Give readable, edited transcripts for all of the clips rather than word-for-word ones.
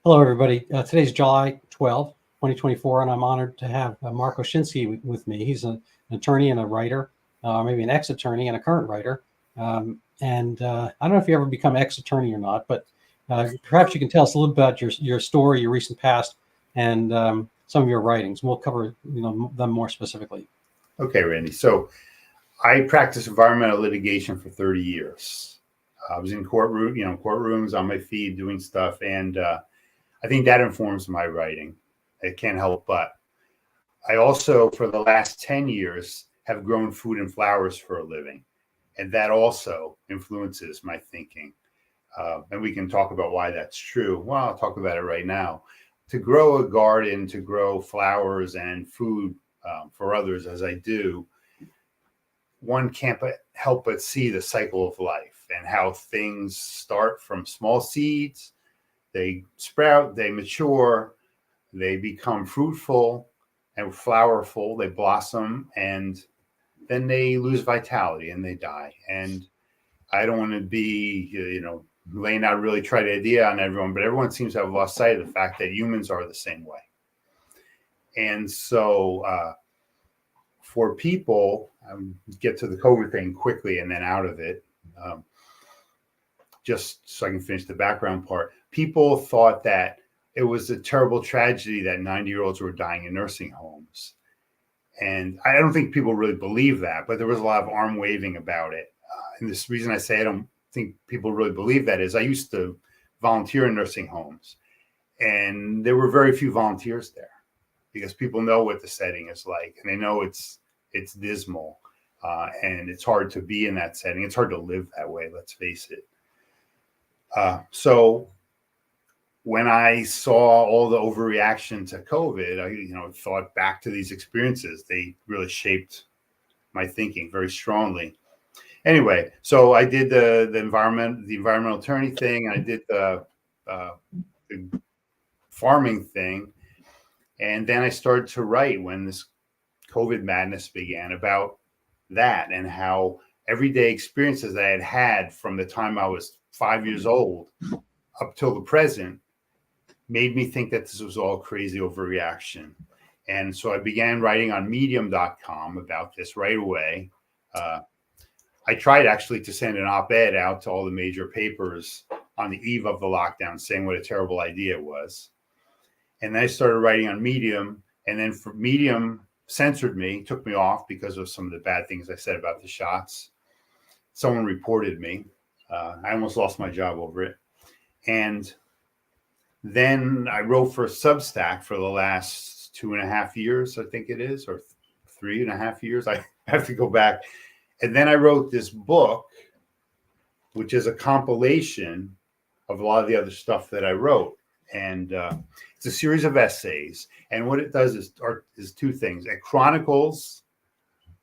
Hello, everybody. Today's July 12th, 2024, and I'm honored to have Mark Oshinskie with me. He's an attorney and a writer, maybe an ex-attorney and a current writer. I don't know if you ever become ex-attorney or not, but perhaps you can tell us a little about your story, your recent past, and some of your writings. We'll cover them more specifically. Okay, Randy. So I practiced environmental litigation for 30 years. I was in courtrooms on my feet doing stuff, and I think that informs my writing. It can't help but. I also, for the last 10 years, have grown food and flowers for a living. And that also influences my thinking. And we can talk about why that's true. Well, I'll talk about it right now. To grow a garden, to grow flowers and food for others, as I do, one can't help but see the cycle of life and how things start from small seeds. They sprout, they mature, they become fruitful and flowerful, they blossom, and then they lose vitality and they die. And I don't want to be, laying out a really trite idea on everyone, but everyone seems to have lost sight of the fact that humans are the same way. And so for people, get to the COVID thing quickly and then out of it, just so I can finish the background part. People thought that it was a terrible tragedy that 90-year-olds were dying in nursing homes. And I don't think people really believe that, but there was a lot of arm waving about it. And this reason I say I don't think people really believe that is I used to volunteer in nursing homes, and there were very few volunteers there because people know what the setting is like, and they know it's dismal, and it's hard to be in that setting. It's hard to live that way, let's face it. So when I saw all the overreaction to COVID, I thought back to these experiences. They really shaped my thinking very strongly. Anyway, so I did the environmental attorney thing. I did the farming thing, and then I started to write when this COVID madness began about that and how everyday experiences that I had had from the time I was 5 years old up till the present made me think that this was all crazy overreaction. And so I began writing on medium.com about this right away. I tried actually to send an op-ed out to all the major papers on the eve of the lockdown saying what a terrible idea it was. And then I started writing on Medium, and then for Medium censored me, took me off because of some of the bad things I said about the shots. Someone reported me. I almost lost my job over it. And then I wrote for Substack for the last 2.5 years, I think it is, or 3.5 years. I have to go back. And then I wrote this book, which is a compilation of a lot of the other stuff that I wrote. And it's a series of essays. And what it does is two things. It chronicles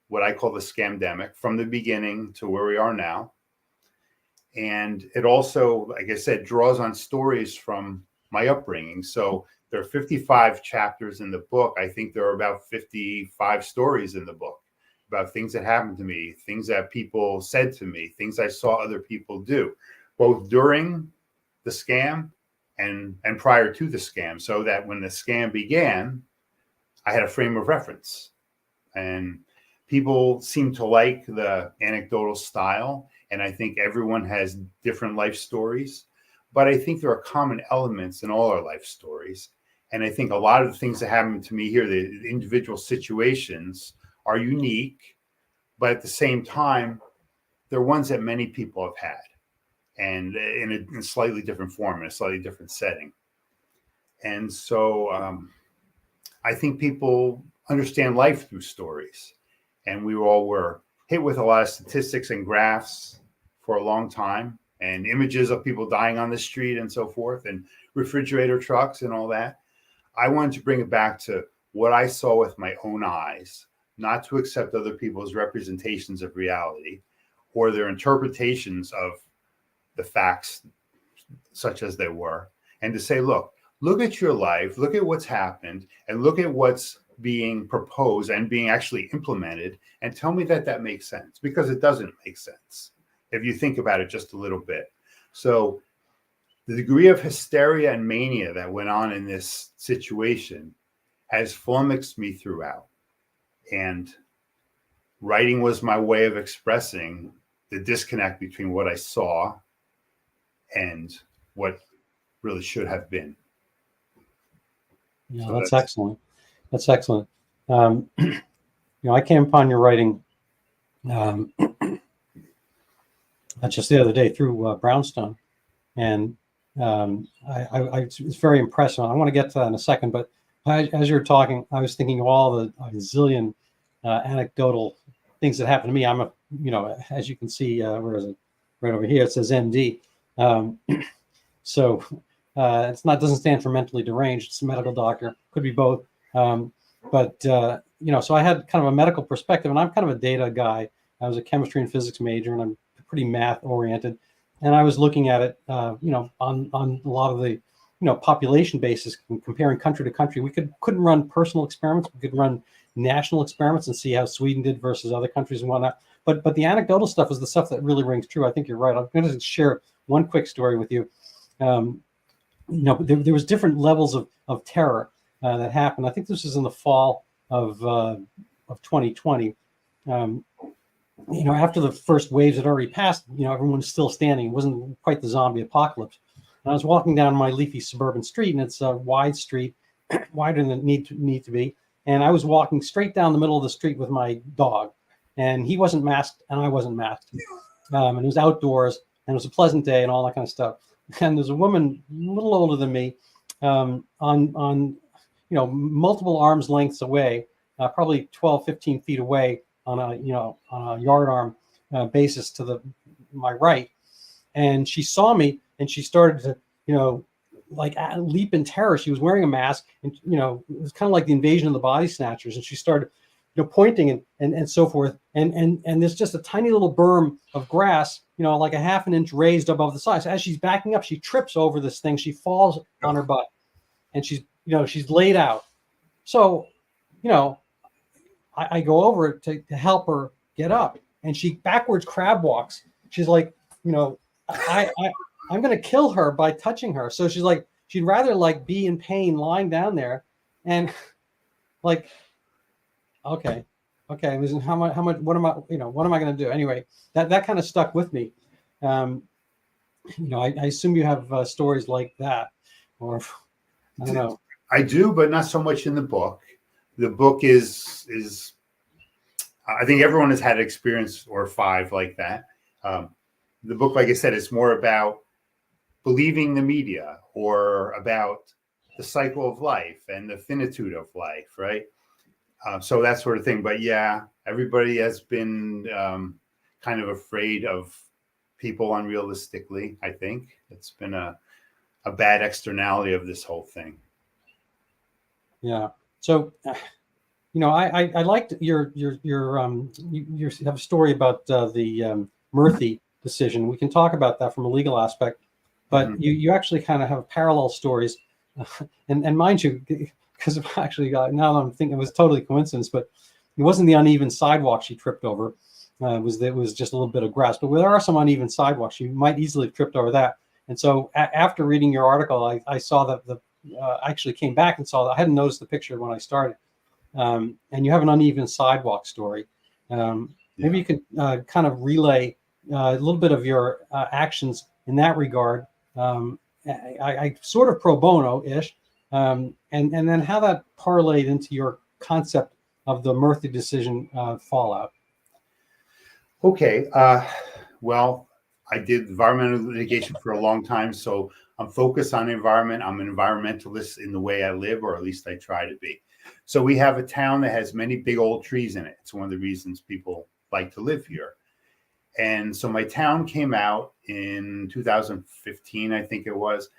what I call the scamdemic from the beginning to where we are now. And it also, like I said, draws on stories from my upbringing. So there are 55 chapters in the book. I think there are about 55 stories in the book about things that happened to me, things that people said to me, things I saw other people do, both during the scam and prior to the scam, so that when the scam began, I had a frame of reference. And people seem to like the anecdotal style, and I think everyone has different life stories, but I think there are common elements in all our life stories. And I think a lot of the things that happened to me here, the individual situations, are unique, but at the same time, they're ones that many people have had, and in a slightly different form, in a slightly different setting. And so I think people understand life through stories. And we all were hit with a lot of statistics and graphs for a long time, and images of people dying on the street and so forth, and refrigerator trucks and all that. I wanted to bring it back to what I saw with my own eyes, not to accept other people's representations of reality or their interpretations of the facts such as they were, and to say, look at your life, look at what's happened, and look at what's being proposed and being actually implemented, and tell me that makes sense, because it doesn't make sense if you think about it just a little bit. So the degree of hysteria and mania that went on in this situation has flummoxed me throughout. And writing was my way of expressing the disconnect between what I saw and what really should have been. Yeah, So that's excellent. That's excellent. I came upon your writing just the other day through Brownstone, and it's very impressive. I want to get to that in a second, but as you were talking, I was thinking of all the zillion anecdotal things that happened to me. I'm as you can see, where is it? Right over here, it says MD. So it's not, doesn't stand for mentally deranged. It's a medical doctor, could be both. But so I had kind of a medical perspective, and I'm kind of a data guy. I was a chemistry and physics major, and I'm pretty math oriented. And I was looking at it, on a lot of the, population basis, comparing country to country. We couldn't run personal experiments. We could run national experiments and see how Sweden did versus other countries and whatnot. But the anecdotal stuff is the stuff that really rings true. I think you're right. I'm going to share one quick story with you. There was different levels of terror that happened. I think this was in the fall of 2020. After the first waves had already passed, everyone was still standing. It wasn't quite the zombie apocalypse. And I was walking down my leafy suburban street, and it's a wide street, wider than it need to be. And I was walking straight down the middle of the street with my dog, and he wasn't masked, and I wasn't masked. And it was outdoors, and it was a pleasant day, and all that kind of stuff. And there's a woman a little older than me, on multiple arms lengths away, probably 12, 15 feet away, on a yard arm basis to my right. And she saw me, and she started to, leap in terror. She was wearing a mask, and, it was kind of like the invasion of the body snatchers. And she started, pointing and so forth. And there's just a tiny little berm of grass, like a half an inch raised above the side. So as she's backing up, she trips over this thing. She falls on her butt, and she's laid out. So, I go over to help her get up, and she backwards crab walks. She's like, I'm going to kill her by touching her. So she's like, she'd rather be in pain lying down there, and okay. How much, what am I going to do? Anyway, that kind of stuck with me. I assume you have stories like that, or I don't know. I do, but not so much in the book. The book is I think everyone has had an experience or five like that. The book, like I said, is more about believing the media, or about the cycle of life and the finitude of life, right? So that sort of thing. But yeah, everybody has been kind of afraid of people unrealistically. I think it's been a bad externality of this whole thing. Yeah. So, I liked you have a story about the Murphy decision. We can talk about that from a legal aspect, but you actually kind of have parallel stories, and mind you, because actually now that I'm thinking, it was totally coincidence, but it wasn't the uneven sidewalk she tripped over. It was just a little bit of grass, but there are some uneven sidewalks. You might easily have tripped over that. And so after reading your article, I saw that I actually came back and saw that. I hadn't noticed the picture when I started. And you have an uneven sidewalk story. Maybe you could kind of relay a little bit of your actions in that regard. I sort of pro bono-ish, and then how that parlayed into your concept of the Murphy decision fallout. Okay. Well, I did environmental litigation for a long time, so I'm focused on the environment. I'm an environmentalist in the way I live, or at least I try to be. So we have a town that has many big old trees in it. It's one of the reasons people like to live here. And so my town came out in 2015, I think it was,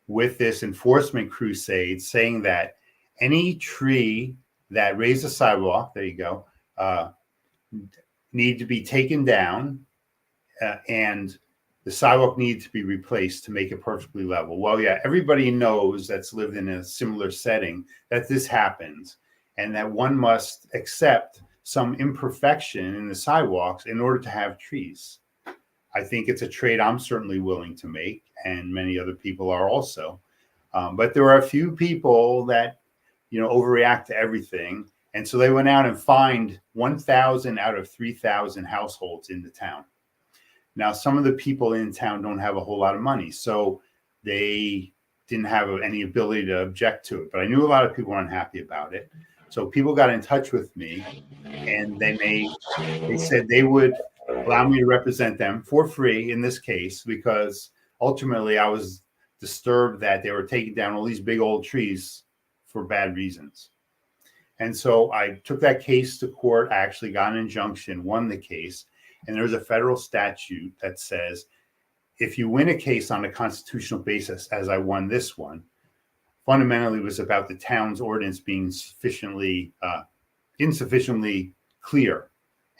with this enforcement crusade saying that any tree that raised a sidewalk, there you go, need to be taken down, and the sidewalk needs to be replaced to make it perfectly level. Well, yeah, everybody knows that's lived in a similar setting that this happens, and that one must accept some imperfection in the sidewalks in order to have trees. I think it's a trade I'm certainly willing to make, and many other people are also. But there are a few people that, overreact to everything. And so they went out and fined 1,000 out of 3,000 households in the town. Now, some of the people in town don't have a whole lot of money, so they didn't have any ability to object to it. But I knew a lot of people were unhappy about it. So people got in touch with me, and they said they would allow me to represent them for free in this case, because ultimately I was disturbed that they were taking down all these big old trees for bad reasons. And so I took that case to court. I actually got an injunction, won the case. And there's a federal statute that says if you win a case on a constitutional basis, as I won this one, fundamentally it was about the town's ordinance being insufficiently clear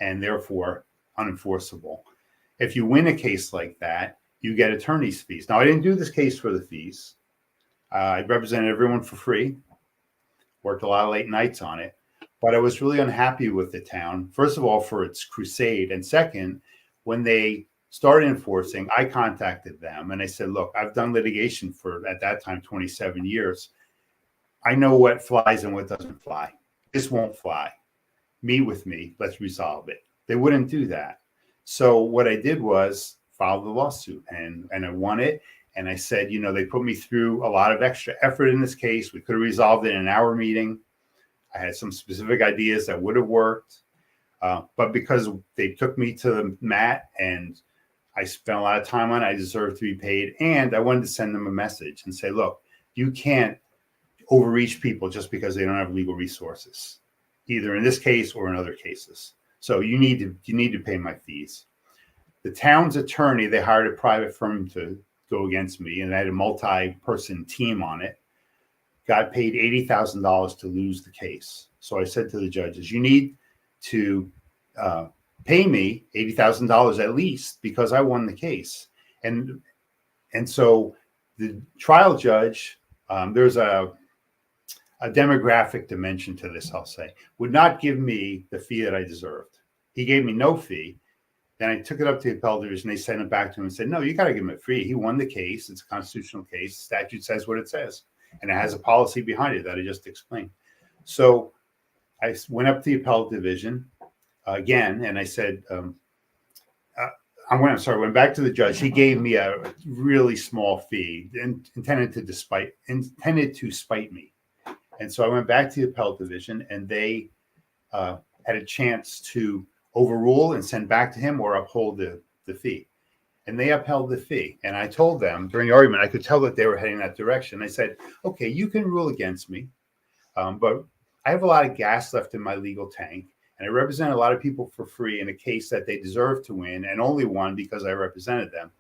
and therefore unenforceable. If you win a case like that, you get attorney's fees. Now, I didn't do this case for the fees. I represented everyone for free, worked a lot of late nights on it, but I was really unhappy with the town, first of all, for its crusade. And second, when they started enforcing, I contacted them and I said, look, I've done litigation for, at that time, 27 years. I know what flies and what doesn't fly. This won't fly. Meet with me. Let's resolve it. They wouldn't do that. So what I did was file the lawsuit, and I won it. And I said, they put me through a lot of extra effort in this case. We could have resolved it in an hour meeting. I had some specific ideas that would have worked. But because they took me to the mat and I spent a lot of time on it, I deserve to be paid. And I wanted to send them a message and say, look, you can't overreach people just because they don't have legal resources, either in this case or in other cases. So you need to pay my fees. The town's attorney, they hired a private firm to go against me, and I had a multi-person team on it, got paid $80,000 to lose the case. So I said to the judges, you need to pay me $80,000 at least, because I won the case. And so the trial judge, there's a demographic dimension to this, I'll say, would not give me the fee that I deserved. He gave me no fee. Then I took it up to the appellate division. They sent it back to him and said, no, you got to give him it free. He won the case. It's a constitutional case. The statute says what it says. And it has a policy behind it that I just explained. So I went up to the appellate division again, and I said, went back to the judge. He gave me a really small fee intended to spite me. And so I went back to the appellate division, and they had a chance to overrule and send back to him or uphold the fee. And they upheld the fee. And I told them during the argument, I could tell that they were heading that direction. I said, okay, you can rule against me, but I have a lot of gas left in my legal tank. And I represent a lot of people for free in a case that they deserve to win, and only won because I represented them.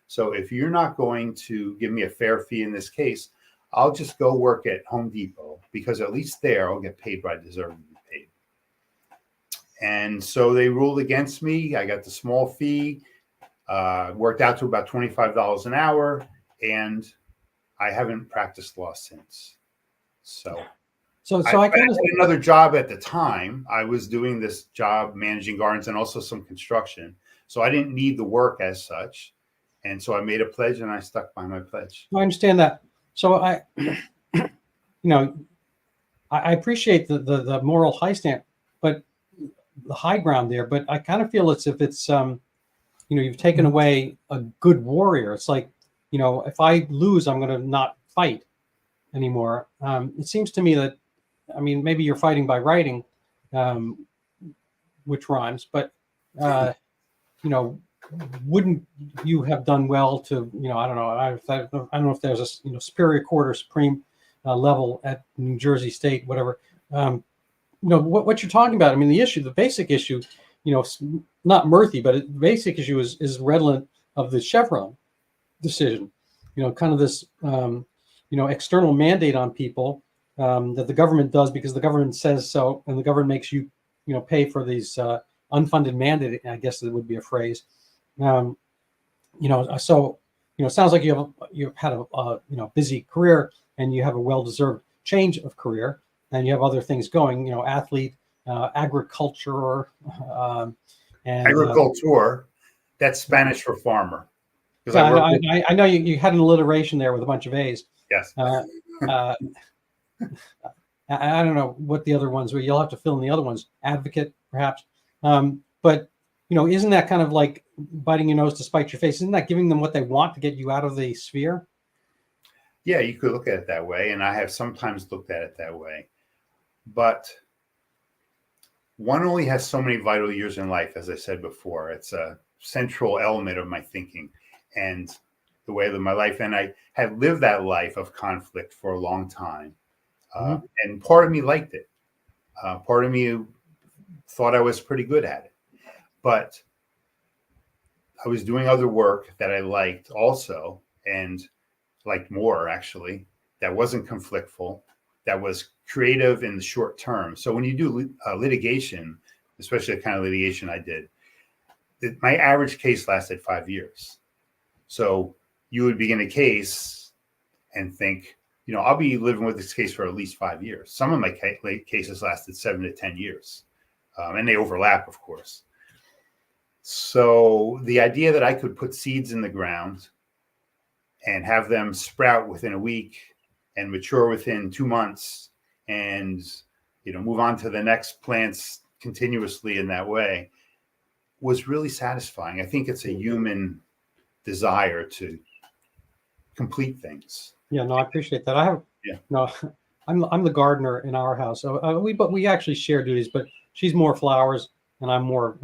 So if you're not going to give me a fair fee in this case, I'll just go work at Home Depot, because at least there I'll get paid what I deserve to be paid. And so they ruled against me. I got the small fee, worked out to about $25 an hour, and I haven't practiced law since. So I had another job at the time. I was doing this job managing gardens and also some construction. So I didn't need the work as such. And so I made a pledge, and I stuck by my pledge. I understand that. So I appreciate the moral high stand, but the high ground there. But I kind of feel as if it's, you've taken away a good warrior. It's like, if I lose, I'm going to not fight anymore. It seems to me that, maybe you're fighting by writing, which rhymes, but, wouldn't you have done well to, I don't know if there's a, superior court or supreme level at New Jersey State, whatever, what you're talking about. The basic issue, not Murphy, but the basic issue is redolent of the Chevron decision, kind of this, external mandate on people that the government does because the government says so, and the government makes you, pay for these unfunded mandate, I guess it would be a phrase. So, it sounds like you've had a busy career, and you have a well-deserved change of career, and you have other things going, agriculture, and agriculture. That's Spanish for farmer. Because Yeah, I work with, I know you had an alliteration there with a bunch of A's. yes. Uh, uh, I don't know what the other ones were. You'll have to fill in the other ones. Advocate, perhaps. But isn't that kind of like biting your nose to spite your face? Isn't that giving them what they want to get you out of the sphere? Yeah, you could look at it that way. And I have sometimes looked at it that way. But one only has so many vital years in life, as I said before. It's a central element of my thinking and the way I live my life. And I have lived that life of conflict for a long time. And part of me liked it. Part of me thought I was pretty good at it. But I was doing other work that I liked also, and liked more actually, that wasn't conflictful, that was creative in the short term. So when you do litigation, especially the kind of litigation I did, my average case lasted 5 years. So you would begin a case and think, I'll be living with this case for at least 5 years. Some of my cases lasted 7 to 10 years, and they overlap, of course. So the idea that I could put seeds in the ground and have them sprout within a week and mature within 2 months and, move on to the next plants continuously in that way was really satisfying. I think it's a human desire to complete things. Yeah, no, I appreciate that. I have, no, I'm the gardener in our house. So we actually share duties, but she's more flowers and I'm more,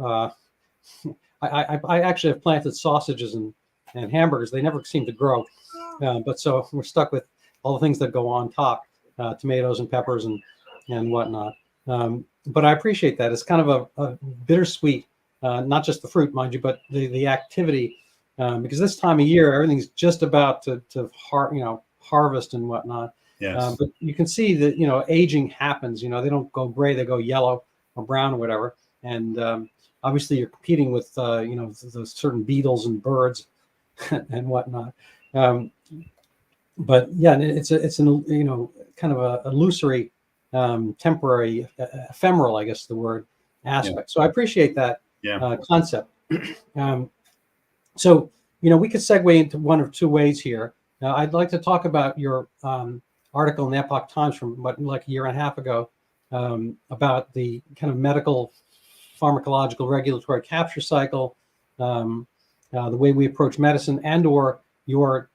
I actually have planted sausages and hamburgers. They never seem to grow. But so we're stuck with all the things that go on top, tomatoes and peppers and whatnot. But I appreciate that. It's kind of a bittersweet, not just the fruit, mind you, but the activity, because this time of year, everything's just about to harvest and whatnot. Yes. But you can see that, aging happens, they don't go gray, they go yellow or brown or whatever. And obviously you're competing with, the certain beetles and birds and whatnot. But yeah, it's an kind of a illusory, temporary, ephemeral, I guess the word aspect. Yeah. So I appreciate that concept. So we could segue into one of two ways here. Now, I'd like to talk about your article in the Epoch Times from like a year and a half ago about the kind of medical pharmacological regulatory capture cycle, the way we approach medicine, and or your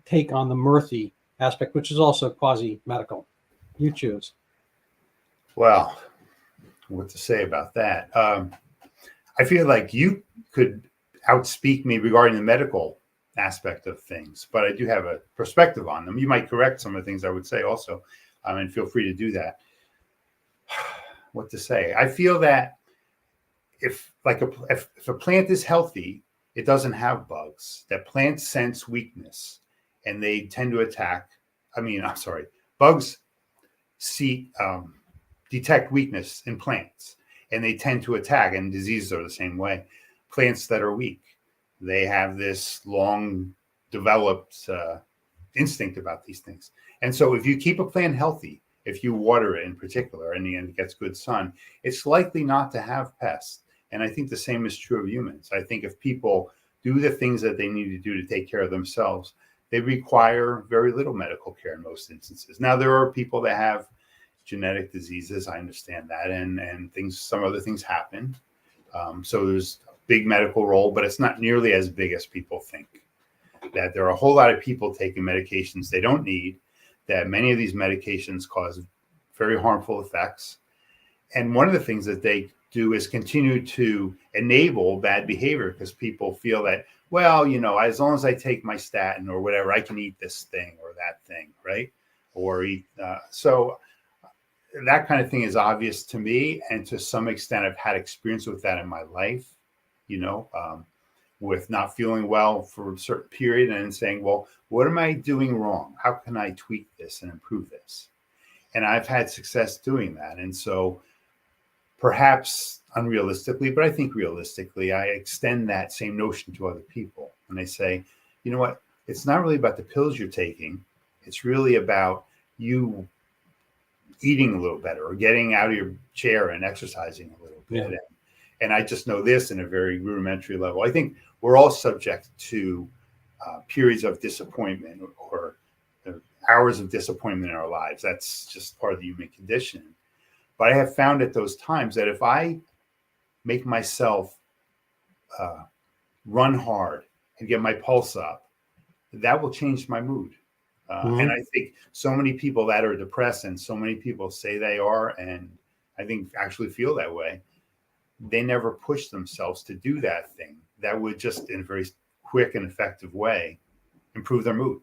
take on the Murthy aspect, which is also quasi-medical. You choose. Well, what to say about that? I feel like you could outspeak me regarding the medical aspect of things, but I do have a perspective on them. You might correct some of the things I would say also, and feel free to do that. What to say? I feel that if a plant is healthy, it doesn't have bugs. That plants sense weakness and they tend to attack. Bugs detect weakness in plants and they tend to attack, and diseases are the same way. Plants that are weak, they have this long developed instinct about these things. And so if you keep a plant healthy, if you water it in particular and it gets good sun, it's likely not to have pests. And I think the same is true of humans. I think if people do the things that they need to do to take care of themselves, they require very little medical care in most instances. Now, there are people that have genetic diseases. I understand that. And some other things happen. So there's a big medical role, but it's not nearly as big as people think. That there are a whole lot of people taking medications they don't need, that many of these medications cause very harmful effects. And one of the things that they do is continue to enable bad behavior because people feel that, well, as long as I take my statin or whatever, I can eat this thing or that thing, right? Or eat. So that kind of thing is obvious to me. And to some extent, I've had experience with that in my life, with not feeling well for a certain period and saying, well, what am I doing wrong? How can I tweak this and improve this? And I've had success doing that. And so perhaps unrealistically, but I think realistically, I extend that same notion to other people. And I say, you know what? It's not really about the pills you're taking. It's really about you eating a little better or getting out of your chair and exercising a little bit And I just know this in a very rudimentary level. I think we're all subject to periods of disappointment or hours of disappointment in our lives. That's just part of the human condition. But I have found at those times that if I make myself run hard and get my pulse up, that will change my mood. And I think so many people that are depressed, and so many people say they are, and I think actually feel that way, they never push themselves to do that thing that would just in a very quick and effective way improve their mood.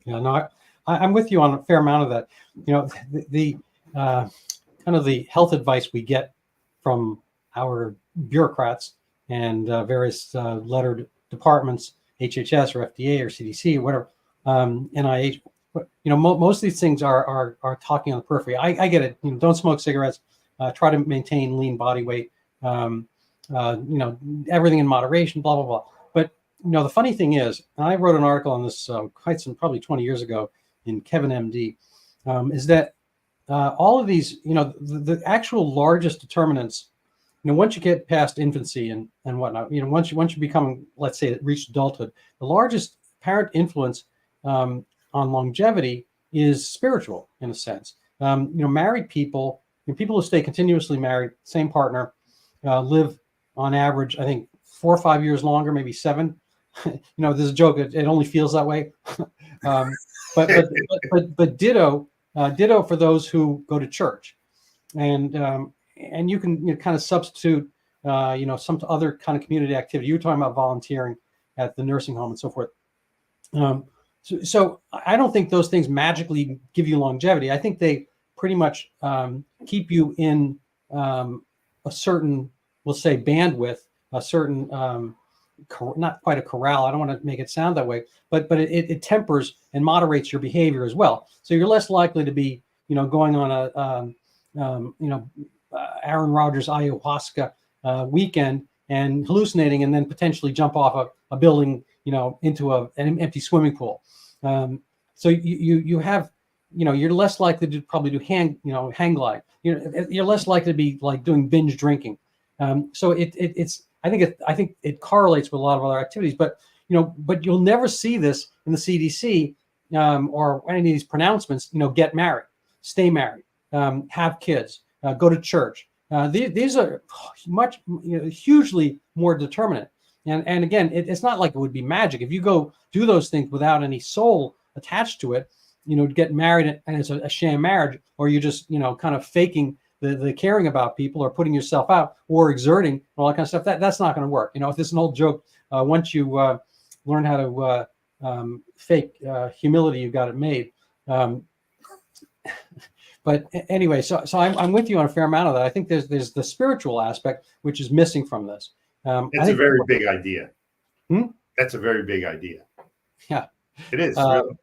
Yeah, no, I'm with you on a fair amount of that. You know, the kind of the health advice we get from our bureaucrats and various lettered departments, HHS or FDA or CDC or whatever, NIH. You know, most of these things are talking on the periphery. I get it. You know, don't smoke cigarettes. Try to maintain lean body weight. You know, everything in moderation. Blah blah blah. But you know, the funny thing is, and I wrote an article on this probably 20 years ago in Kevin MD, is that all of these, you know, the actual largest determinants, you know, once you get past infancy and whatnot, you know, once you become, let's say, reach adulthood, the largest apparent influence on longevity is spiritual, in a sense. You know, married people, you know, people who stay continuously married, same partner, live on average, I think, 4 or 5 years longer, maybe 7. You know, there's a joke. It only feels that way. But ditto for those who go to church, and you can, you know, kind of substitute you know, some other kind of community activity. You were talking about volunteering at the nursing home and so forth. So I don't think those things magically give you longevity. I think they pretty much keep you in a certain, we'll say, bandwidth, a certain not quite a corral. I don't want to make it sound that way, but it tempers and moderates your behavior as well. So you're less likely to be, you know, going on a you know, Aaron Rodgers ayahuasca weekend and hallucinating, and then potentially jump off a building, you know, into an empty swimming pool. So you have, you know, you're less likely to probably do hang glide. You know, you're less likely to be like doing binge drinking. So it's I think it correlates with a lot of other activities, but you'll never see this in the CDC or any of these pronouncements. You know, get married, stay married, have kids, go to church. These are much, you know, hugely more determinant. And again, it's not like it would be magic if you go do those things without any soul attached to it. You know, get married and it's a sham marriage, or you're just, you know, kind of faking the caring about people, or putting yourself out, or exerting, and all that kind of stuff. That's not going to work. You know, if there's an old joke, once you learn how to fake humility, you've got it made. But anyway, so I'm with you on a fair amount of that. I think there's the spiritual aspect which is missing from this. It's a very big idea. Hmm? That's a very big idea. Yeah, it is. Really.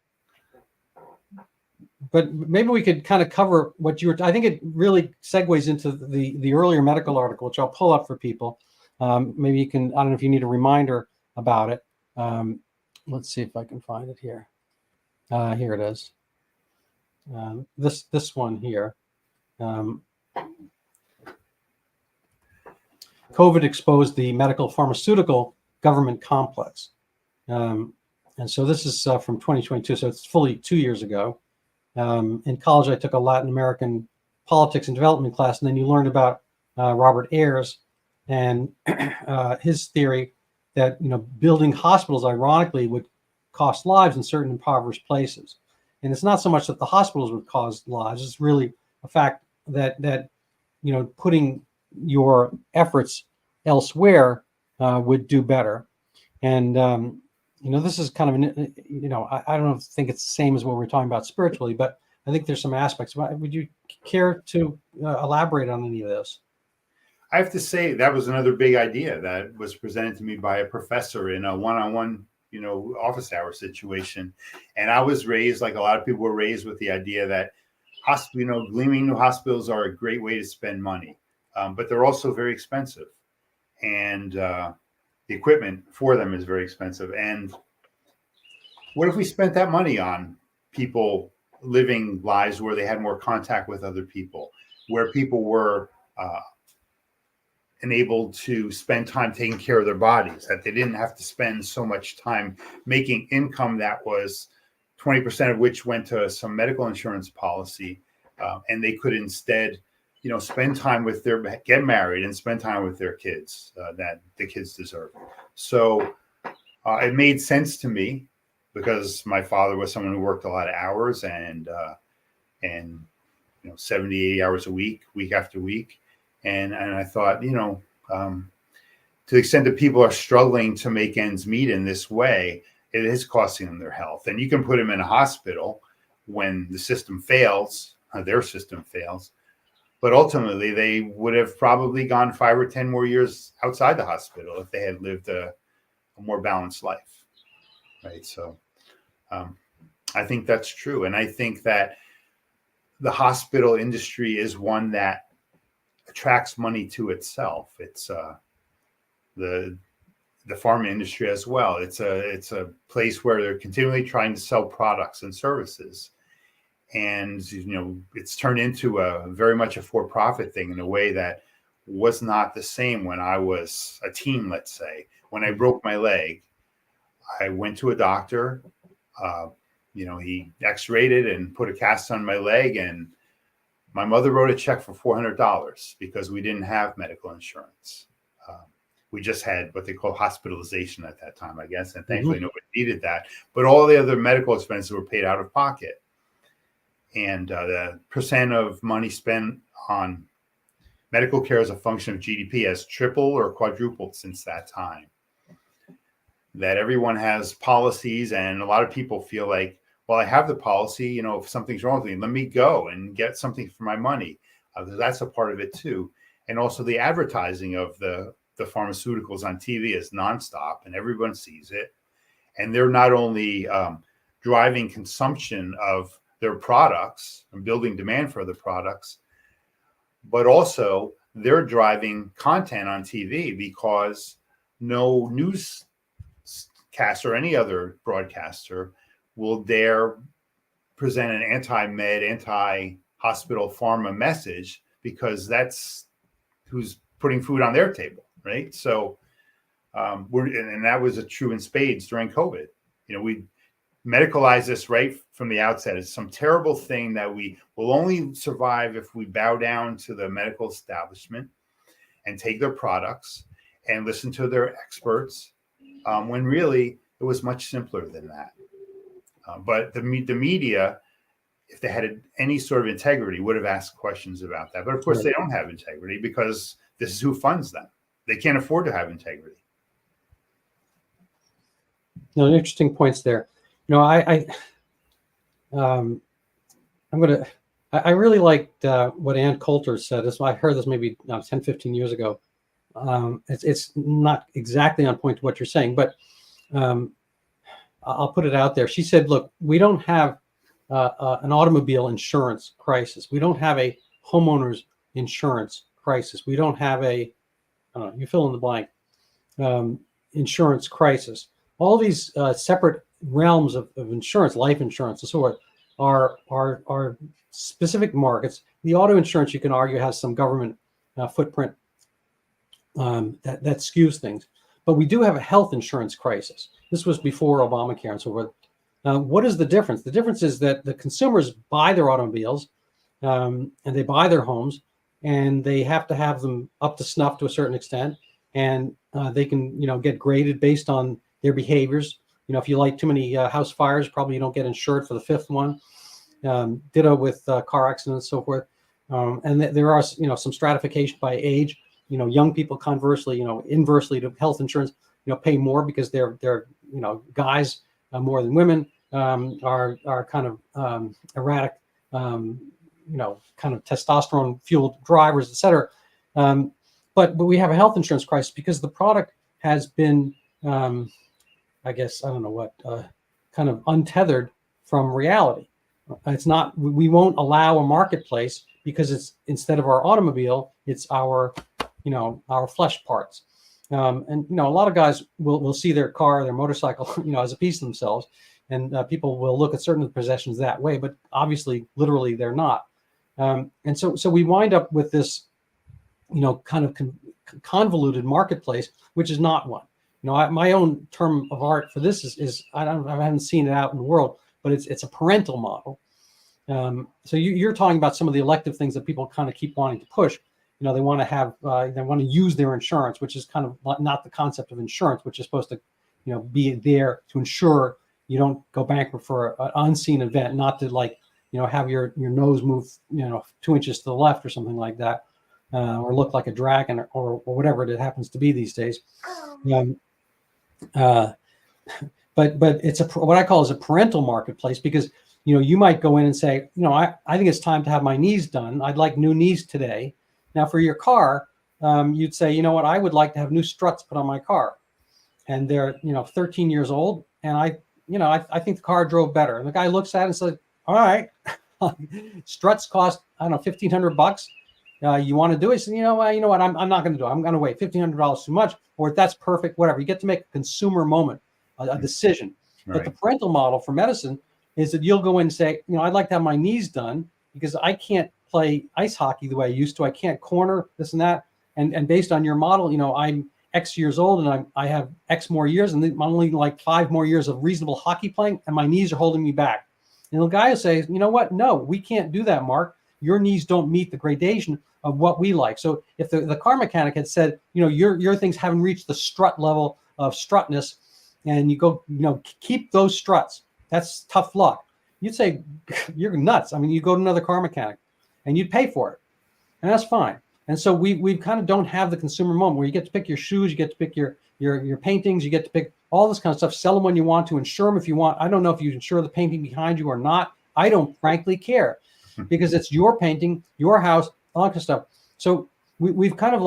But maybe we could kind of cover what you were. I think it really segues into the earlier medical article, which I'll pull up for people. Maybe you can. I don't know if you need a reminder about it. Let's see if I can find it here. Here it is. This one here. COVID exposed the medical pharmaceutical government complex. And so this is from 2022. So it's fully 2 years ago. In college, I took a Latin American politics and development class, and then you learned about Robert Ayers and his theory that, you know, building hospitals, ironically, would cost lives in certain impoverished places. And it's not so much that the hospitals would cause lives; it's really a fact that you know, putting your efforts elsewhere would do better. And you know, this is kind of an, you know, I don't think it's the same as what we're talking about spiritually, but I think there's some aspects. Would you care to elaborate on any of this? I have to say that was another big idea that was presented to me by a professor in a one-on-one, you know, office hour situation. And I was raised, like a lot of people were raised, with the idea that hospital, you know, gleaming new hospitals are a great way to spend money, but they're also very expensive. And the equipment for them is very expensive. And what if we spent that money on people living lives where they had more contact with other people, where people were enabled to spend time taking care of their bodies, that they didn't have to spend so much time making income that was 20% of which went to some medical insurance policy. And they could instead, spend time with get married and spend time with their kids that the kids deserve. So it made sense to me because my father was someone who worked a lot of hours and 70, 80 hours a week after week. And I thought, to the extent that people are struggling to make ends meet in this way, it is costing them their health. And you can put them in a hospital when the system fails, their system fails. But ultimately, they would have probably gone 5 or 10 more years outside the hospital if they had lived a more balanced life. Right. So I think that's true. And I think that the hospital industry is one that attracts money to itself. It's the pharma industry as well. It's a place where they're continually trying to sell products and services. And, it's turned into very much a for-profit thing in a way that was not the same when I was a teen, let's say. When I broke my leg, I went to a doctor. He x-rayed it and put a cast on my leg. And my mother wrote a check for $400 because we didn't have medical insurance. We just had what they call hospitalization at that time, I guess. And thankfully, nobody needed that. But all the other medical expenses were paid out of pocket. And the percent of money spent on medical care as a function of GDP has tripled or quadrupled since that time. That everyone has policies, and a lot of people feel like, well, I have the policy, if something's wrong with me, let me go and get something for my money. That's a part of it too. And also the advertising of the pharmaceuticals on TV is nonstop and everyone sees it. And they're not only driving consumption of their products and building demand for the products, but also they're driving content on TV because no newscaster or any other broadcaster will dare present an anti-med, anti-hospital pharma message because that's who's putting food on their table, right? So and that was a true in spades during COVID. We medicalize this right from the outset. It's some terrible thing that we will only survive if we bow down to the medical establishment and take their products and listen to their experts, when really it was much simpler than that. But the media, if they had any sort of integrity, would have asked questions about that. But of course, they don't have integrity because this is who funds them. They can't afford to have integrity. Interesting points there. I really liked what Ann Coulter said. I heard this maybe 10, 15 years ago. It's not exactly on point to what you're saying, but I'll put it out there. She said, look, we don't have an automobile insurance crisis. We don't have a homeowner's insurance crisis. We don't have you fill in the blank, insurance crisis. All these separate realms of insurance, life insurance and so forth, are specific markets. The auto insurance, you can argue, has some government footprint that skews things. But we do have a health insurance crisis. This was before Obamacare and so forth. What is the difference? The difference is that the consumers buy their automobiles and they buy their homes, and they have to have them up to snuff to a certain extent, and they can get graded based on their behaviors. If you light too many house fires, probably you don't get insured for the fifth one. Ditto with car accidents and so forth. And there are some stratification by age. Young people conversely, inversely to health insurance, pay more because they're guys more than women, are kind of erratic, kind of testosterone fueled drivers, et cetera. But we have a health insurance crisis because the product has been, I guess, I don't know what, kind of untethered from reality. It's not, we won't allow a marketplace because it's, instead of our automobile, it's our flesh parts. And, a lot of guys will see their car, their motorcycle, as a piece of themselves. And people will look at certain possessions that way, but obviously, literally, they're not. And so we wind up with this, kind of convoluted marketplace, which is not one. My own term of art for this is I haven't seen it out in the world, but it's a parental model. So you're talking about some of the elective things that people kind of keep wanting to push. They want to have, they want to use their insurance, which is kind of not the concept of insurance, which is supposed to, be there to ensure you don't go bankrupt for an unseen event, not to have your nose move, 2 inches to the left or something like that, or look like a dragon or whatever it happens to be these days. But it's what I call is a parental marketplace, because you might go in and say, I think it's time to have my knees done. I'd like new knees today. Now for your car, you'd say, I would like to have new struts put on my car, and they're 13 years old, and I think the car drove better. And the guy looks at it and says, all right, struts cost $1,500. You want to do it? So, you know what? I'm not going to do it. I'm going to wait. $1,500 too much, or that's perfect. Whatever. You get to make a consumer moment, a decision. Right. But the parental model for medicine is that you'll go in and say, I'd like to have my knees done because I can't play ice hockey the way I used to. I can't corner this and that. And based on your model, I'm X years old and I have X more years, and I'm only like 5 more years of reasonable hockey playing, and my knees are holding me back. And the guy will say, you know what? No, we can't do that, Mark. Your knees don't meet the gradation of what we like. So if the car mechanic had said, your things haven't reached the strut level of strutness, and you go, keep those struts, that's tough luck. You'd say, you're nuts. I mean, you go to another car mechanic and you'd pay for it, and that's fine. And so we kind of don't have the consumer moment where you get to pick your shoes, you get to pick your paintings, you get to pick all this kind of stuff, sell them when you want to, insure them if you want. I don't know if you insure the painting behind you or not. I don't frankly care, because it's your painting, your house, all that kind of stuff. So we've kind of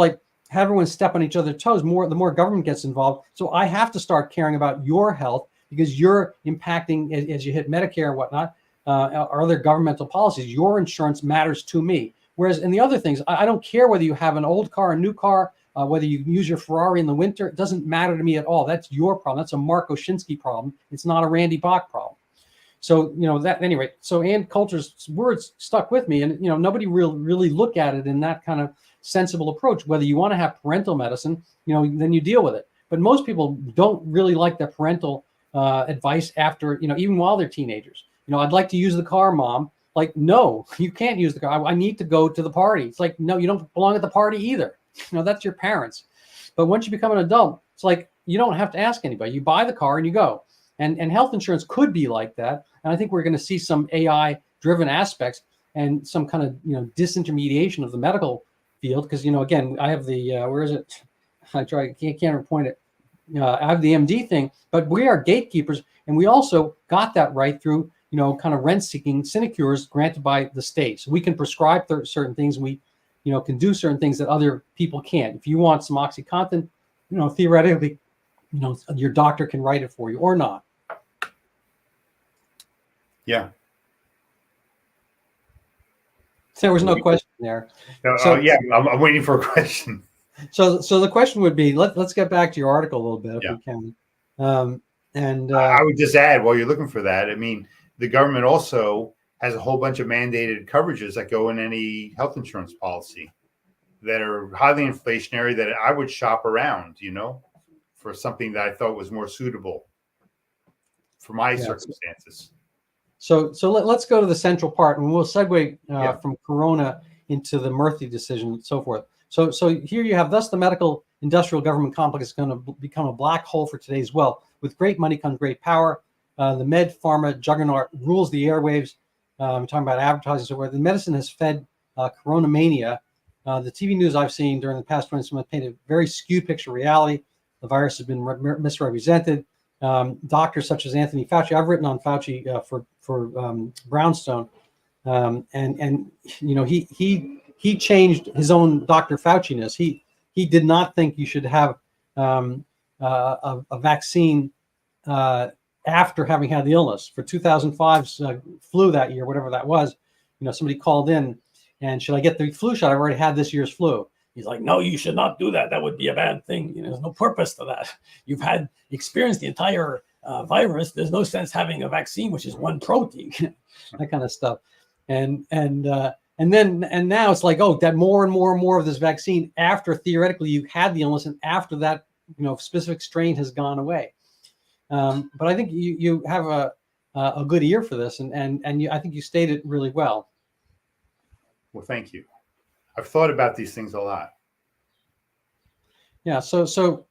had everyone step on each other's toes. The more government gets involved. So I have to start caring about your health, because you're impacting as you hit Medicare and whatnot, or other governmental policies. Your insurance matters to me. Whereas in the other things, I don't care whether you have an old car, a new car, whether you use your Ferrari in the winter. It doesn't matter to me at all. That's your problem. That's a Mark Oshinskie problem. It's not a Randy Bach problem. So, that anyway. So Ann Coulter's words stuck with me, and nobody really look at it in that kind of sensible approach. Whether you want to have parental medicine, then you deal with it. But most people don't really like their parental advice after, even while they're teenagers. I'd like to use the car, Mom. Like, no, you can't use the car. I need to go to the party. It's like, no, you don't belong at the party either. That's your parents. But once you become an adult, it's like you don't have to ask anybody. You buy the car and you go. And health insurance could be like that. And I think we're going to see some AI-driven aspects and some kind of disintermediation of the medical field. Because again, I have the where is it? I can't point it. I have the MD thing, but we are gatekeepers, and we also got that right through kind of rent-seeking sinecures granted by the state. So we can prescribe certain things. We can do certain things that other people can't. If you want some OxyContin, theoretically, your doctor can write it for you or not. Yeah. So there was no question there. Yeah, I'm waiting for a question. So the question would be, let's get back to your article a little bit if we can. I would just add, while you're looking for that, I mean, the government also has a whole bunch of mandated coverages that go in any health insurance policy that are highly inflationary, that I would shop around, for something that I thought was more suitable for my circumstances. So let's go to the central part, and we'll segue from Corona into the Murthy decision and so forth. So here you have, thus the medical industrial government complex is going to become a black hole for today's wealth. With great money comes great power. The med pharma juggernaut rules the airwaves. I'm talking about advertising, so where the medicine has fed Corona mania. The TV news I've seen during the past 20 months painted a very skewed picture of reality. The virus has been misrepresented. Doctors such as Anthony Fauci, I've written on Fauci for Brownstone, and he changed his own Dr. Fauci-ness. He did not think you should have a vaccine after having had the illness. For 2005's flu that year, whatever that was, somebody called in and, should I get the flu shot? I've already had this year's flu. He's like, no, you should not do that. That would be a bad thing. There's no purpose to that. You've experienced the entire virus. There's no sense having a vaccine, which is one protein, that kind of stuff. And and now it's like, oh, that more and more and more of this vaccine after theoretically you had the illness and after that, specific strain has gone away. But I think you have a good ear for this, and I think you stated really well. Well, thank you. I've thought about these things a lot. Yeah. So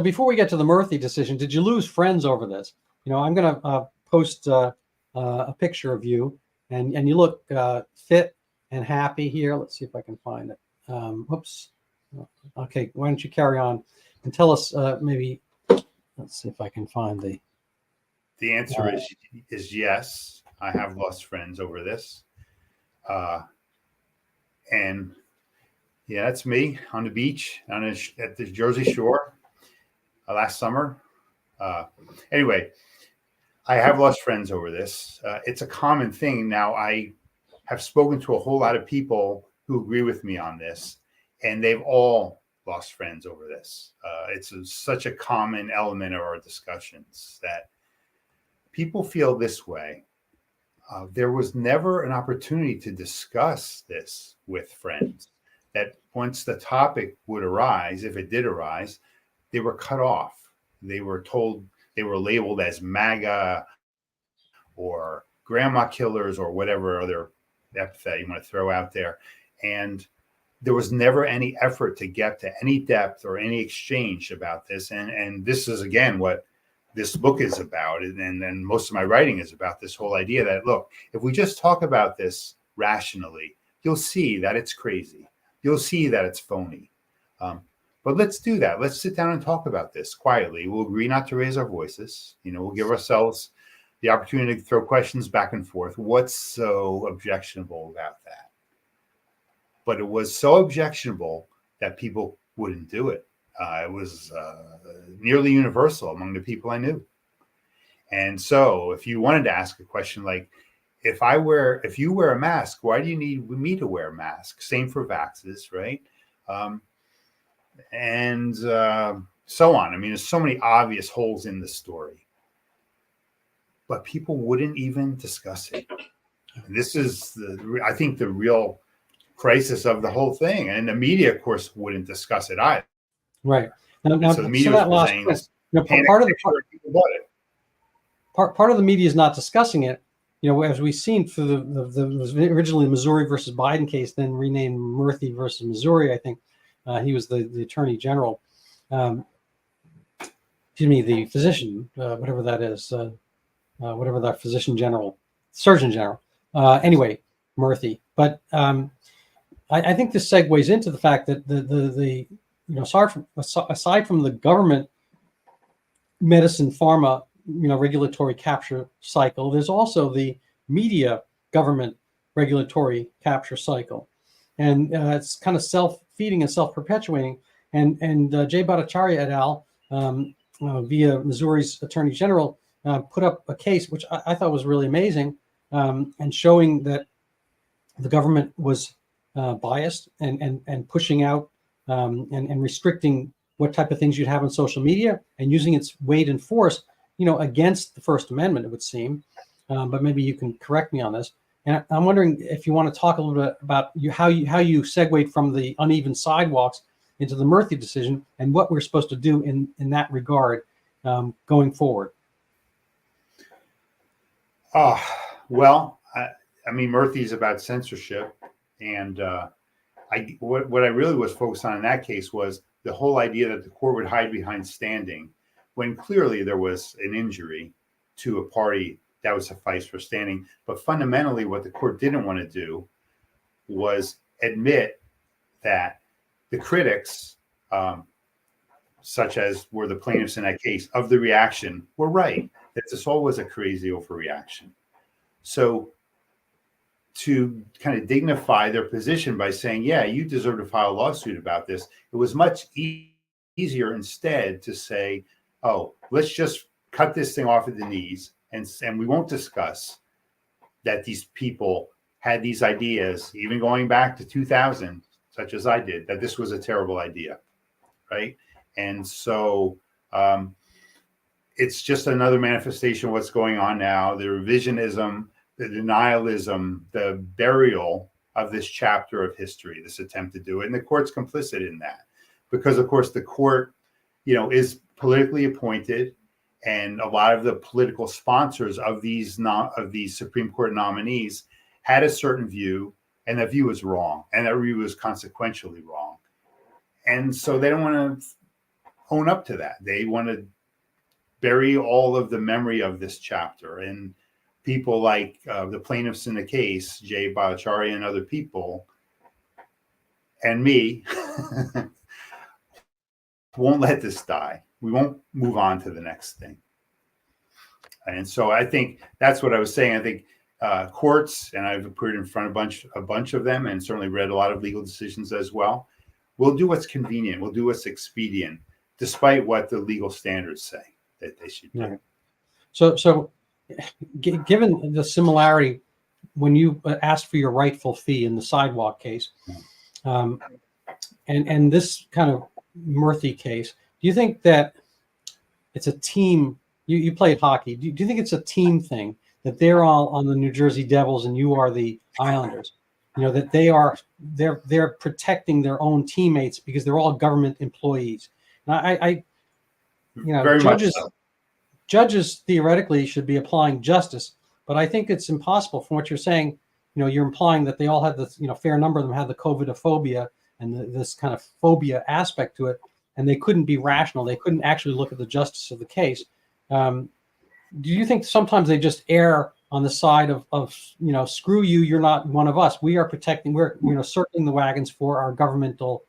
before we get to the Murthy decision, did you lose friends over this? I'm going to post a picture of you, and you look fit and happy here. Let's see if I can find it. Whoops. Okay. Why don't you carry on and tell us maybe. Let's see if I can find the. The answer is yes. I have lost friends over this. And yeah, that's me on the beach at the Jersey Shore last summer. Anyway, I have lost friends over this. It's a common thing. Now, I have spoken to a whole lot of people who agree with me on this, and they've all lost friends over this. It's such a common element of our discussions that people feel this way. There was never an opportunity to discuss this with friends, that once the topic would arise, if it did arise, they were cut off. They were told, they were labeled as MAGA or grandma killers or whatever other epithet you want to throw out there. And there was never any effort to get to any depth or any exchange about this. And this is, again, what this book is about, and most of my writing is about this whole idea that, look, if we just talk about this rationally, you'll see that it's crazy. You'll see that it's phony. But let's do that. Let's sit down and talk about this quietly. We'll agree not to raise our voices. We'll give ourselves the opportunity to throw questions back and forth. What's so objectionable about that? But it was so objectionable that people wouldn't do it. It was nearly universal among the people I knew. And so if you wanted to ask a question like, if you wear a mask, why do you need me to wear a mask? Same for vaxxers, right? And so on. I mean, there's so many obvious holes in the story. But people wouldn't even discuss it. This is, I think, the real crisis of the whole thing. And the media, of course, wouldn't discuss it either. Right. Now, so the media was saying this. Part of the media is not discussing it. As we've seen through the originally Missouri versus Biden case, then renamed Murthy versus Missouri. I think he was the attorney general. The physician, whatever that is, whatever that physician general, surgeon general. Anyway, Murthy. But I think this segues into the fact that the aside from the government medicine pharma regulatory capture cycle, there's also the media government regulatory capture cycle, and it's kind of self-feeding and self-perpetuating. And Jay Bhattacharya et al. Via Missouri's Attorney General put up a case which I thought was really amazing, and showing that the government was biased and pushing out and restricting what type of things you'd have on social media, and using its weight and force, against the First Amendment, it would seem. But maybe you can correct me on this. And I'm wondering if you want to talk a little bit about how you segued from the uneven sidewalks into the Murthy decision, and what we're supposed to do in that regard going forward. Well, I mean, Murthy is about censorship, and what I really was focused on in that case was the whole idea that the court would hide behind standing, when clearly there was an injury to a party that would suffice for standing. But fundamentally, what the court didn't want to do was admit that the critics, such as were the plaintiffs in that case, of the reaction were right, that this all was a crazy overreaction. So to kind of dignify their position by saying, yeah, you deserve to file a lawsuit about this, it was much easier instead to say, oh, let's just cut this thing off at the knees, and we won't discuss that these people had these ideas, even going back to 2000, such as I did, that this was a terrible idea, right? And so it's just another manifestation of what's going on now, the revisionism, the denialism, the burial of this chapter of history, this attempt to do it. And the court's complicit in that because, of course, the court, is politically appointed, and a lot of the political sponsors of these Supreme Court nominees had a certain view, and that view was wrong, and that view was consequentially wrong. And so they don't want to own up to that. They want to bury all of the memory of this chapter. And people like the plaintiffs in the case, Jay Bhattacharya and other people, and me, won't let this die. We won't move on to the next thing. And so I think that's what I was saying. I think courts, and I've appeared in front of a bunch of them, and certainly read a lot of legal decisions as well, will do what's convenient, will do what's expedient, despite what the legal standards say that they should do. Right. So given the similarity, when you asked for your rightful fee in the sidewalk case, and this kind of Murthy case, do you think that it's a team? You played hockey. Do you think it's a team thing that they're all on the New Jersey Devils and you are the Islanders? That they're protecting their own teammates because they're all government employees. And Very judges much so. Judges theoretically should be applying justice, but I think it's impossible from what you're saying. You're implying that they all had this, fair number of them had the COVIDophobia and this kind of phobia aspect to it, and they couldn't be rational. They couldn't actually look at the justice of the case. Do you think sometimes they just err on the side of screw you, you're not one of us. We're circling the wagons for our governmental,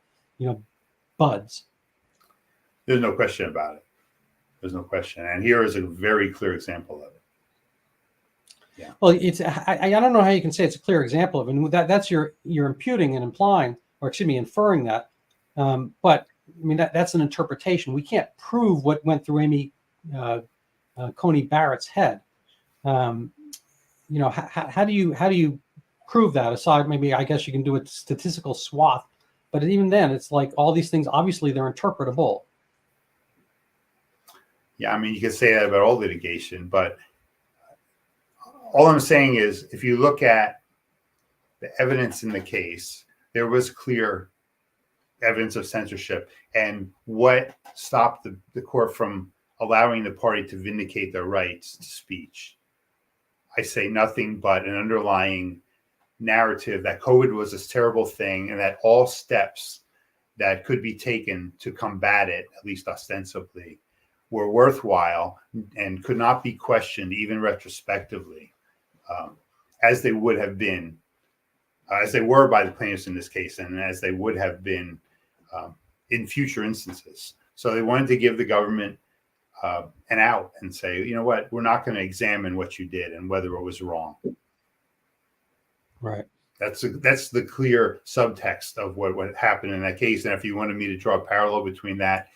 buds? There's no question about it. There's no question. And here is a very clear example of it. Yeah. Well, I don't know how you can say it's a clear example of it. And that's you're imputing and implying, or inferring that. But I mean, that's an interpretation. We can't prove what went through Amy Coney Barrett's head. How do you prove that? Aside, maybe I guess you can do a statistical swath, but even then, it's like all these things. Obviously, they're interpretable. Yeah, I mean, you could say that about all litigation, but all I'm saying is, if you look at the evidence in the case, there was clear evidence of censorship, and what stopped the court from allowing the party to vindicate their rights to speech. I say nothing but an underlying narrative that COVID was this terrible thing, and that all steps that could be taken to combat it, at least ostensibly, were worthwhile and could not be questioned, even retrospectively, as they would have been, as they were by the plaintiffs in this case, and as they would have been in future instances. So they wanted to give the government an out and say, you know what, we're not going to examine what you did and whether it was wrong. Right. That's the clear subtext of what happened in that case. And if you wanted me to draw a parallel between that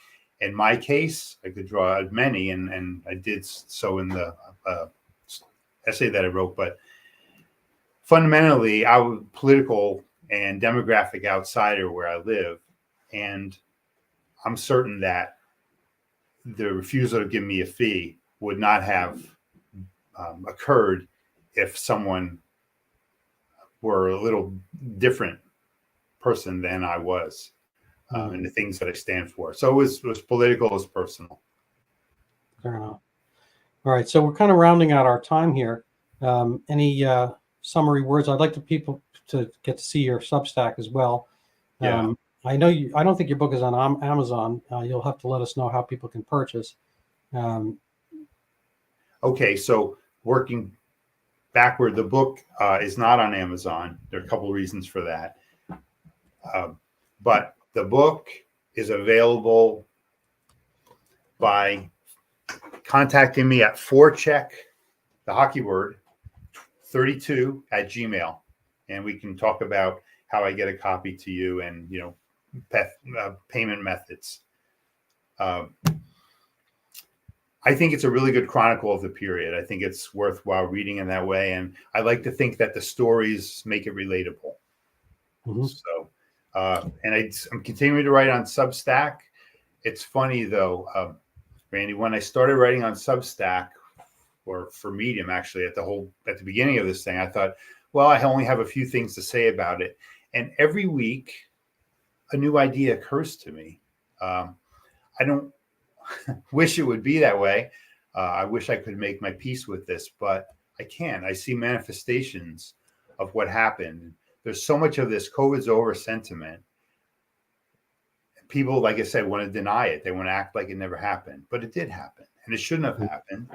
and my case, I could draw many, and I did so in the essay that I wrote. But fundamentally, I'm a political and demographic outsider where I live, and I'm certain that the refusal to give me a fee would not have occurred if someone were a little different person than I was, and the things that I stand for. So it was political, it was personal. Fair enough. All right, so we're kind of rounding out our time here. Any summary words? I'd like people to get to see your Substack as well. Yeah. I know I don't think your book is on Amazon. You'll have to let us know how people can purchase. Okay, so working backward, the book is not on Amazon. There are a couple of reasons for that. But the book is available by contacting me at forecheck, the hockey word, 32 at Gmail. And we can talk about how I get a copy to you and, payment methods. I think it's a really good chronicle of the period. I think it's worthwhile reading in that way. And I like to think that the stories make it relatable. Mm-hmm. So, and I'm continuing to write on Substack. It's funny though, Randy, when I started writing on Substack or for Medium, actually, at the beginning of this thing. I thought, well, I only have a few things to say about it. And every week, a new idea occurs to me. I don't wish it would be that way. I wish I could make my peace with this, but I can't. I see manifestations of what happened. There's so much of this COVID's over sentiment. People, like I said, want to deny it. They want to act like it never happened, but it did happen, and it shouldn't have happened.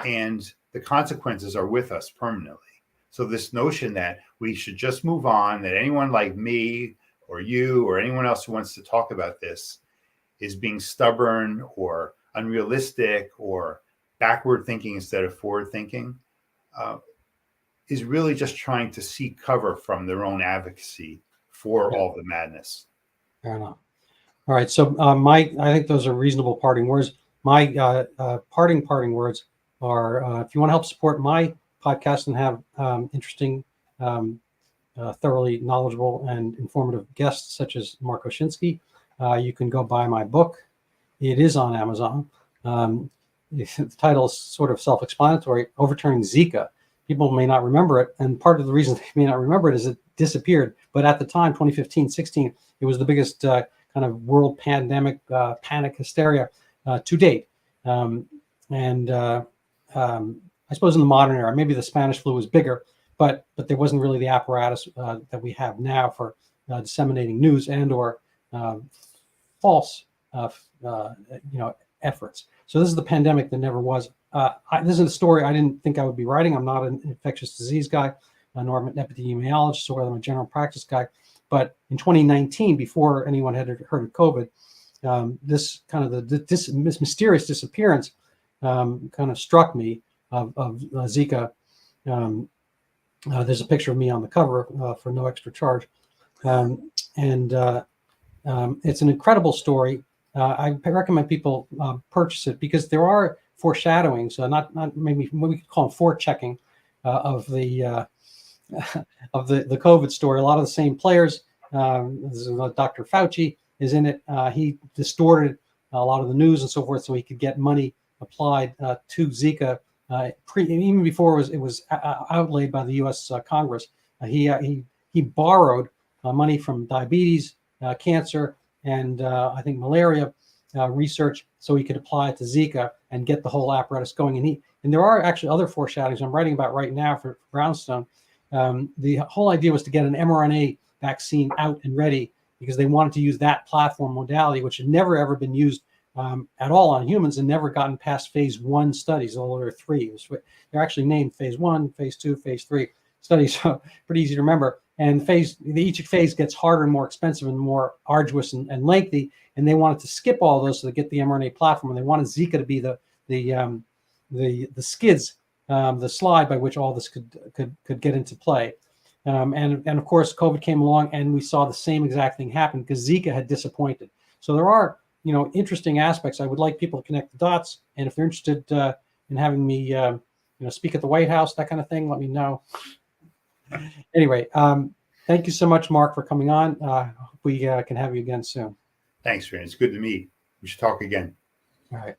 And the consequences are with us permanently. So this notion that we should just move on, that anyone like me or you or anyone else who wants to talk about this is being stubborn or unrealistic or backward thinking instead of forward thinking, is really just trying to seek cover from their own advocacy for all the madness. Fair enough. All right. So I think those are reasonable parting words. My parting words are, if you want to help support my podcast and have interesting, thoroughly knowledgeable and informative guests such as Mark Oshinskie, you can go buy my book. It is on Amazon. The title is sort of self-explanatory, Overturning Zika. People may not remember it, and part of the reason they may not remember it is it disappeared. But at the time, 2015-16, it was the biggest kind of world pandemic, panic hysteria to date. I suppose in the modern era, maybe the Spanish flu was bigger, but there wasn't really the apparatus that we have now for disseminating news and or false efforts. So this is the pandemic that never was. This is a story I didn't think I would be writing. I'm not an infectious disease guy, nor an epidemiologist, or I'm a general practice guy. But in 2019, before anyone had heard of COVID, this kind of this mysterious disappearance kind of struck me of Zika. There's a picture of me on the cover for no extra charge. It's an incredible story. I recommend people purchase it because there are foreshadowings, not maybe what we could call forechecking of the COVID story. A lot of the same players. Dr. Fauci is in it. He distorted a lot of the news and so forth, so he could get money applied to Zika even before it was outlaid by the U.S. Congress. He borrowed money from diabetes, cancer, and I think malaria research, so he could apply it to Zika and get the whole apparatus going. And there are actually other foreshadowings I'm writing about right now for Brownstone. The whole idea was to get an mRNA vaccine out and ready because they wanted to use that platform modality, which had never ever been used at all on humans and never gotten past phase 1 studies. Although there are 3. They're actually named phase 1, phase 2, phase 3 studies. So pretty easy to remember. And each phase gets harder and more expensive and more arduous and lengthy. And they wanted to skip all those so they get the mRNA platform. And they wanted Zika to be the skids, the slide by which all this could get into play. And of course, COVID came along, and we saw the same exact thing happen because Zika had disappointed. So there are interesting aspects. I would like people to connect the dots. And if they're interested in having me speak at the White House, that kind of thing, let me know. Anyway, thank you so much, Mark, for coming on. Hope we can have you again soon. Thanks, Ryan. It's good to meet. We should talk again. All right.